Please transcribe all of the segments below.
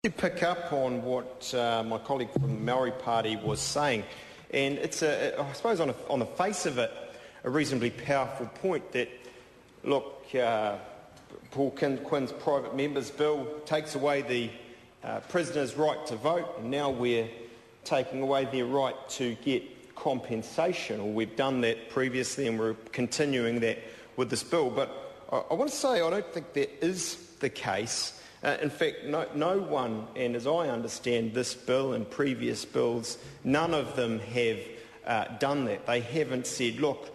To pick up on what my colleague from the Maori Party was saying, and it's, I suppose, on the face of it, a reasonably powerful point that, look, Paul Quinn's private members bill takes away the prisoner's right to vote, and now we're taking away their right to get compensation, or we've done that previously and we're continuing that with this bill. But I want to say I don't think that is the case. In fact, no one, and as I understand this bill and previous bills, none of them have done that. They haven't said, look,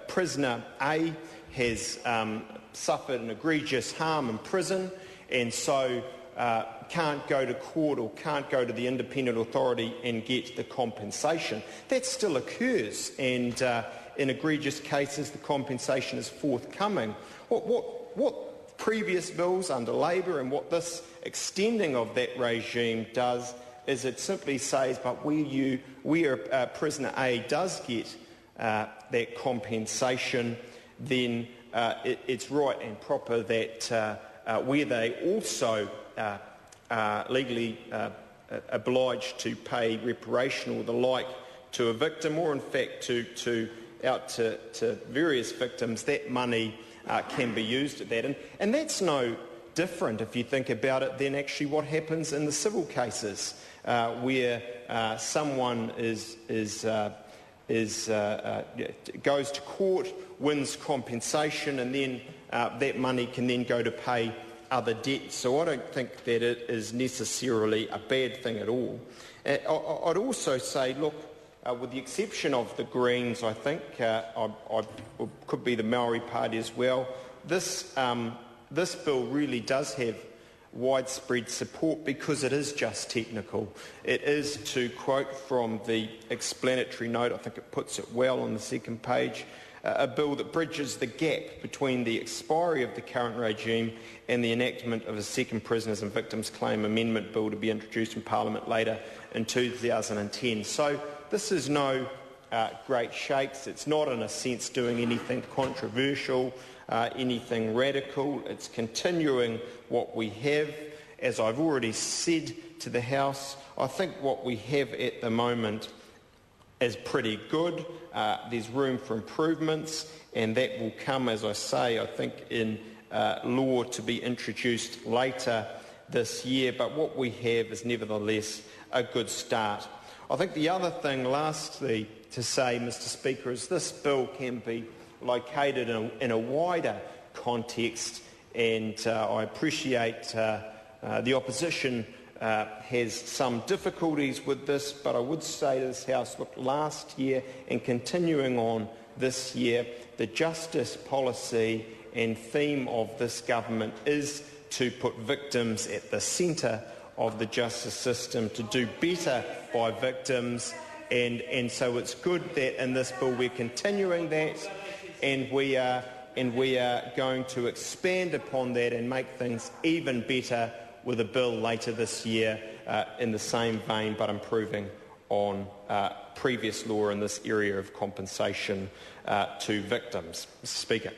prisoner A has suffered an egregious harm in prison and so can't go to court or can't go to the independent authority and get the compensation. That still occurs, and in egregious cases the compensation is forthcoming. What previous bills under Labour and what this extending of that regime does is it simply says, but where prisoner A does get that compensation, then it's right and proper that where they also legally obliged to pay reparation or the like to a victim, or in fact to various victims, that money can be used at that. And that's no different, if you think about it, than actually what happens in the civil cases, where someone goes to court, wins compensation, and then that money can then go to pay other debts. So I don't think that it is necessarily a bad thing at all. I'd also say, look, with the exception of the Greens, I think, could be the Maori Party as well, this bill really does have widespread support because it is just technical. It is, to quote from the explanatory note, I think it puts it well on the second page, a bill that bridges the gap between the expiry of the current regime and the enactment of a second Prisoners and Victims Claim Amendment Bill to be introduced in Parliament later in 2010. So this is no great shakes. It's not, in a sense, doing anything controversial, anything radical. It's continuing what we have. As I've already said to the House, I think what we have at the moment is pretty good. There's room for improvements, and that will come, as I say, I think, in law to be introduced later this year. But what we have is nevertheless a good start. I think the other thing, lastly, to say, Mr. Speaker, is this bill can be located in a wider context, and I appreciate the opposition has some difficulties with this, but I would say to this House, look, last year and continuing on this year, the justice policy and theme of this government is to put victims at the centre of the justice system, to do better by victims, and so it's good that in this bill we're continuing that, and we are going to expand upon that and make things even better with a bill later this year in the same vein, but improving on previous law in this area of compensation to victims. Mr. Speaker.